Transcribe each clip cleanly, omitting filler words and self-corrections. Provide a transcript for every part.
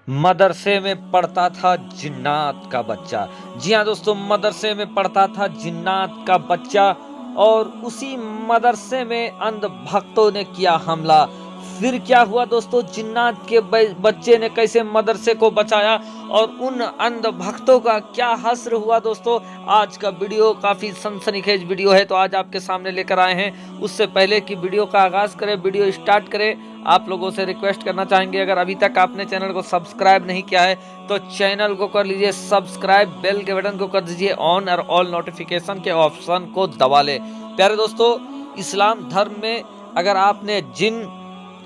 मदरसे में पढ़ता था जिन्नात का बच्चा। जी हाँ दोस्तों, मदरसे में पढ़ता था जिन्नात का बच्चा और उसी मदरसे में अंधभक्तों ने किया हमला। फिर क्या हुआ दोस्तों, जिन्नात के बच्चे ने कैसे मदरसे को बचाया और उन अंधभक्तों का क्या हश्र हुआ दोस्तों। आज का वीडियो काफ़ी सनसनीखेज वीडियो है, तो आज आपके सामने लेकर आए हैं। उससे पहले कि वीडियो का आगाज़ करें, वीडियो स्टार्ट करें, आप लोगों से रिक्वेस्ट करना चाहेंगे, अगर अभी तक आपने चैनल को सब्सक्राइब नहीं किया है तो चैनल को कर लीजिए सब्सक्राइब, बेल के बटन को कर दीजिए ऑन और ऑल नोटिफिकेशन के ऑप्शन को दबा ले। प्यारे दोस्तों, इस्लाम धर्म में अगर आपने जिन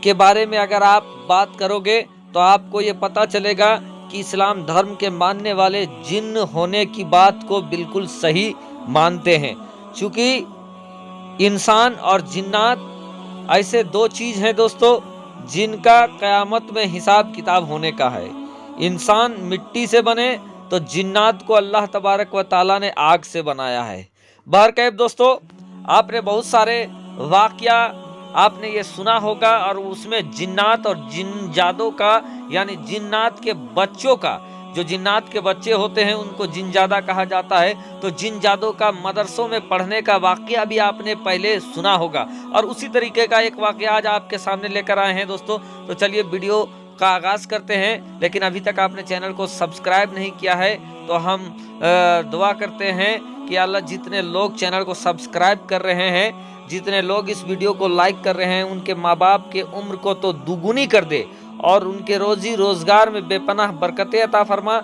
के बारे में अगर आप बात करोगे तो आपको ये पता चलेगा कि इस्लाम धर्म के मानने वाले जिन होने की बात को बिल्कुल सही मानते हैं, क्योंकि इंसान और जिन्नात ऐसे दो चीज हैं दोस्तों जिनका क़यामत में हिसाब किताब होने का है। इंसान मिट्टी से बने तो जिन्नात को अल्लाह तबारक व ताला ने आग से बनाया है। बहरकैफ दोस्तों, आपने बहुत सारे वाक़या आपने ये सुना होगा और उसमें जिन्नात और जिनजादों का यानी जिन्नात के बच्चों का, जो जिन्नात के बच्चे होते हैं उनको जिनजादा कहा जाता है, तो जिनजादों का मदरसों में पढ़ने का वाक़या भी आपने पहले सुना होगा। और उसी तरीके का एक वाक़या आज आपके सामने लेकर आए हैं दोस्तों। तो चलिए वीडियो का आगाज़ करते हैं, लेकिन अभी तक आपने चैनल को सब्सक्राइब नहीं किया है तो हम दुआ करते हैं कि अल्लाह जितने लोग चैनल को सब्सक्राइब कर रहे हैं, जितने लोग इस वीडियो को लाइक कर रहे हैं, उनके माँ बाप के उम्र को तो दुगुनी कर दे और उनके रोजी रोजगार में बेपनाह बरकतें अता फरमा,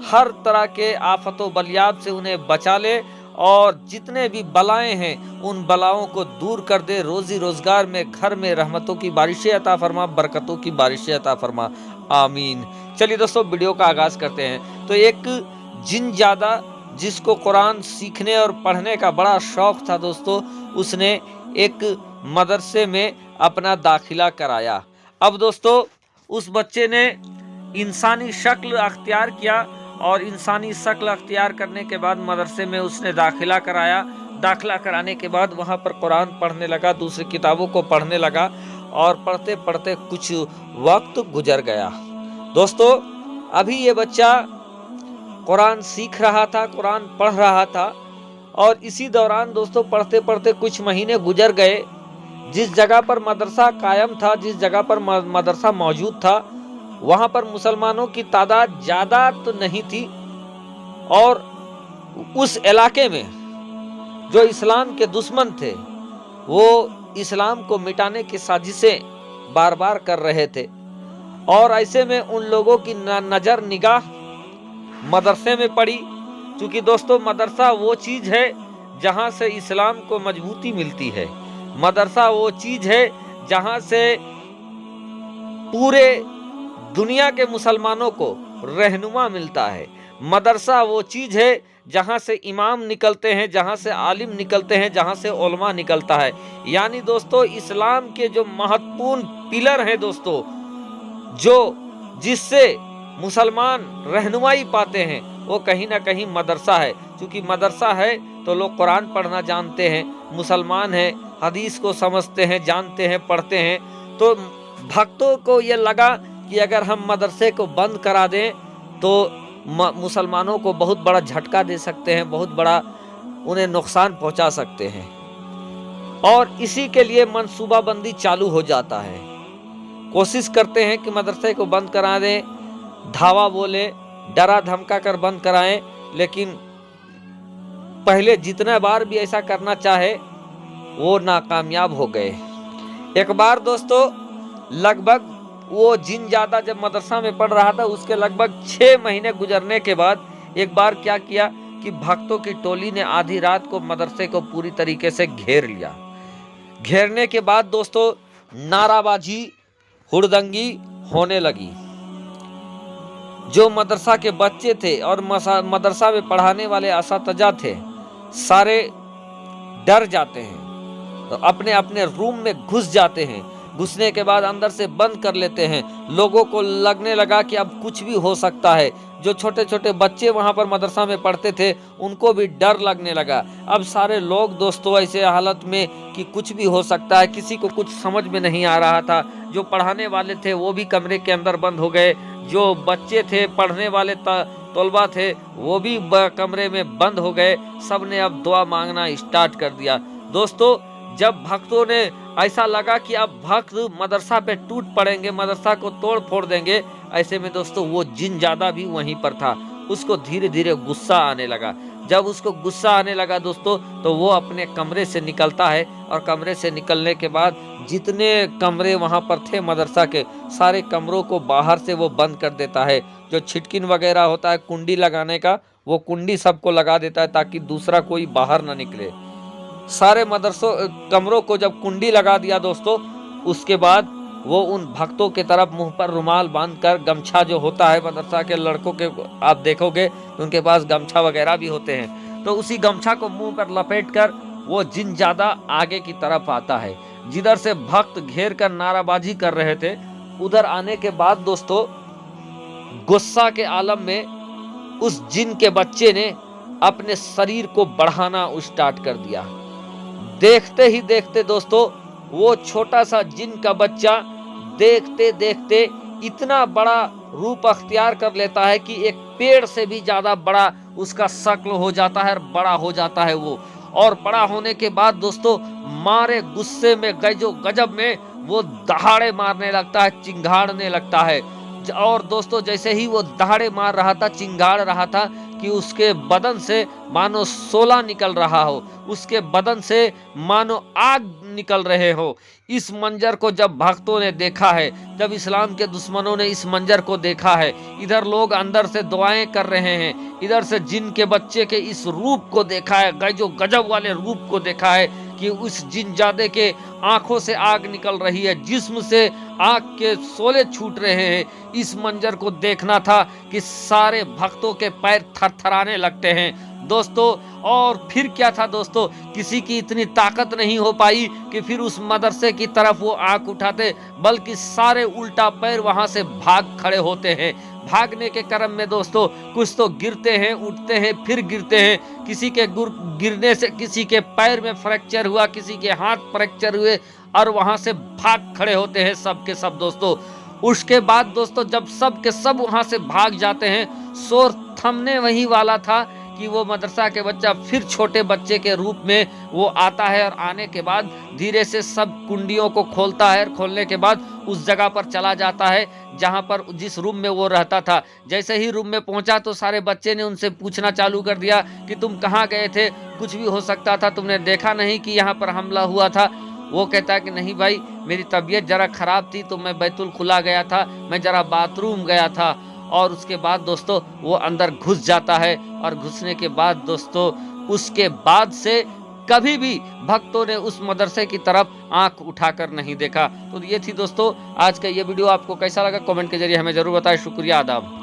हर तरह के आफतों बलियात से उन्हें बचा ले और जितने भी बलाएं हैं उन बलाओं को दूर कर दे। रोजी रोजगार में, घर में रहमतों की बारिशें अता फरमा, बरकतों की बारिशें अता फरमा, आमीन। चलिए दोस्तों, वीडियो का आगाज़ करते हैं। तो एक जिनजादा जिसको कुरान सीखने और पढ़ने का बड़ा शौक़ था दोस्तों, उसने एक मदरसे में अपना दाखिला कराया। अब दोस्तों, उस बच्चे ने इंसानी शक्ल अख्तियार किया और इंसानी शक्ल अख्तियार करने के बाद मदरसे में उसने दाखिला कराया। दाखिला कराने के बाद वहाँ पर कुरान पढ़ने लगा, दूसरी किताबों को पढ़ने लगा और पढ़ते पढ़ते कुछ वक्त गुजर गया। दोस्तों, अभी ये बच्चा कुरान सीख रहा था, कुरान पढ़ रहा था और इसी दौरान दोस्तों पढ़ते पढ़ते कुछ महीने गुजर गए। जिस जगह पर मदरसा कायम था, जिस जगह पर मदरसा मौजूद था, वहाँ पर मुसलमानों की तादाद ज़्यादा तो नहीं थी और उस इलाके में जो इस्लाम के दुश्मन थे वो इस्लाम को मिटाने की साजिशें बार बार कर रहे थे। और ऐसे में उन लोगों की नज़र निगाह मदरसे में पड़ी, क्योंकि दोस्तों मदरसा वो चीज़ है जहाँ से इस्लाम को मजबूती मिलती है। मदरसा वो चीज़ है जहाँ से पूरे दुनिया के मुसलमानों को रहनुमा मिलता है। मदरसा वो चीज़ है जहाँ से इमाम निकलते हैं, जहाँ से आलिम निकलते हैं, जहाँ से उलमा निकलता है। यानी दोस्तों, इस्लाम के जो महत्वपूर्ण पिलर हैं दोस्तों, जो जिससे मुसलमान रहनुमाई पाते हैं, वो कहीं ना कहीं मदरसा है। क्योंकि मदरसा है तो लोग कुरान पढ़ना जानते हैं, मुसलमान हैं, हदीस को समझते हैं, जानते हैं, पढ़ते हैं। तो भक्तों को ये लगा कि अगर हम मदरसे को बंद करा दें तो मुसलमानों को बहुत बड़ा झटका दे सकते हैं, बहुत बड़ा उन्हें नुकसान पहुंचा सकते हैं। और इसी के लिए मंसूबाबंदी चालू हो जाता है। कोशिश करते हैं कि मदरसे को बंद करा दें, धावा बोले, डरा धमका कर बंद कराएं, लेकिन पहले जितना बार भी ऐसा करना चाहे वो नाकामयाब हो गए। एक बार दोस्तों, लगभग वो जिनजादा जब मदरसा में पढ़ रहा था, उसके लगभग 6 महीने गुजरने के बाद एक बार क्या किया कि भक्तों की टोली ने आधी रात को मदरसे को पूरी तरीके से घेर लिया। घेरने के बाद दोस्तों नाराबाजी, हुड़दंगी होने लगी। जो मदरसा के बच्चे थे और मदरसा में पढ़ाने वाले असातिज़ा थे, सारे डर जाते हैं, तो अपने अपने रूम में घुस जाते हैं। घुसने के बाद अंदर से बंद कर लेते हैं। लोगों को लगने लगा कि अब कुछ भी हो सकता है। जो छोटे छोटे बच्चे वहाँ पर मदरसा में पढ़ते थे उनको भी डर लगने लगा। अब सारे लोग दोस्तों ऐसे हालत में कि कुछ भी हो सकता है, किसी को कुछ समझ में नहीं आ रहा था। जो पढ़ाने वाले थे वो भी कमरे के अंदर बंद हो गए, जो बच्चे थे, पढ़ने वाले तलबा थे, वो भी कमरे में बंद हो गए। सब ने अब दुआ मांगना स्टार्ट कर दिया। दोस्तों, जब भक्तों ने ऐसा लगा कि अब भक्त मदरसा पे टूट पड़ेंगे, मदरसा को तोड़ फोड़ देंगे, ऐसे में दोस्तों वो जिन ज्यादा भी वहीं पर था। उसको धीरे धीरे गुस्सा आने लगा। जब उसको गुस्सा आने लगा दोस्तों, तो वो अपने कमरे से निकलता है, और कमरे से निकलने के बाद जितने कमरे वहां पर थे मदरसा के, सारे कमरों को बाहर से वो बंद कर देता है। जो छिटकिन वगैरह होता है कुंडी लगाने का, वो कुंडी सबको लगा देता है ताकि दूसरा कोई बाहर ना निकले। सारे मदरसों कमरों को जब कुंडी लगा दिया दोस्तों, उसके बाद वो उन भक्तों के तरफ मुंह पर रुमाल बांधकर, गमछा जो होता है मदरसा के लड़कों के, आप देखोगे तो उनके पास गमछा वगैरह भी होते हैं, तो उसी गमछा को मुंह पर लपेटकर वो जिन ज्यादा आगे की तरफ आता है। जिधर से भक्त घेर कर नाराबाजी कर रहे थे, उधर आने के बाद दोस्तों गुस्सा के आलम में उस जिन के बच्चे ने अपने शरीर को बढ़ाना स्टार्ट कर दिया। देखते ही देखते दोस्तों वो छोटा सा जिन का बच्चा देखते देखते इतना बड़ा रूप अख्तियार कर लेता है कि एक पेड़ से भी ज्यादा बड़ा उसका शक्ल हो जाता है और बड़ा हो जाता है वो। और बड़ा होने के बाद दोस्तों मारे गुस्से में, गजो गजब में वो दहाड़े मारने लगता है, चिंगाड़ने लगता है। और दोस्तों जैसे ही वो दहाड़े मार रहा था, चिंगाड़ रहा था, कि उसके बदन से मानो शोला निकल रहा हो, उसके बदन से मानो आग निकल रहे हो। इस मंजर को जब भक्तों ने देखा है, जब इस्लाम के दुश्मनों ने इस मंजर को देखा है, इधर लोग अंदर से दुआएं कर रहे हैं, इधर से जिन के बच्चे के इस रूप को देखा है, गजो गजब वाले रूप को देखा है कि उस जिनजादे के आंखों से आग निकल रही है, जिस्म से आग के शोले छूट रहे हैं। इस मंजर को देखना था कि सारे भक्तों के पैर थरथराने लगते हैं दोस्तों। और फिर क्या था दोस्तों, किसी की इतनी ताकत नहीं हो पाई कि फिर उस मदरसे की तरफ वो आंख उठाते, बल्कि सारे उल्टा पैर वहां से भाग खड़े होते हैं। भागने के क्रम में दोस्तों कुछ तो गिरते हैं, उठते हैं, फिर गिरते हैं। किसी के गिरने से किसी के पैर में फ्रैक्चर हुआ, किसी के हाथ फ्रैक्चर हुए, और वहां से भाग खड़े होते हैं सब के सब दोस्तों। उसके बाद दोस्तों जब सब के सब वहां से भाग जाते हैं, शोर थमने वही वाला था कि वो मदरसा के बच्चा फिर छोटे बच्चे के रूप में वो आता है, और आने के बाद धीरे से सब कुंडियों को खोलता है, और खोलने के बाद उस जगह पर चला जाता है जहां पर जिस रूम में वो रहता था। जैसे ही रूम में पहुंचा तो सारे बच्चे ने उनसे पूछना चालू कर दिया कि तुम कहाँ गए थे, कुछ भी हो सकता था, तुमने देखा नहीं कि यहाँ पर हमला हुआ था। वो कहता है कि नहीं भाई, मेरी तबीयत जरा खराब थी तो मैं बैतुल खुला गया था, मैं जरा बाथरूम गया था। और उसके बाद दोस्तों वो अंदर घुस जाता है, और घुसने के बाद दोस्तों उसके बाद से कभी भी भक्तों ने उस मदरसे की तरफ आंख उठाकर नहीं देखा। तो ये थी दोस्तों आज का ये वीडियो। आपको कैसा लगा कमेंट के जरिए हमें जरूर बताएं। शुक्रिया, आदाब।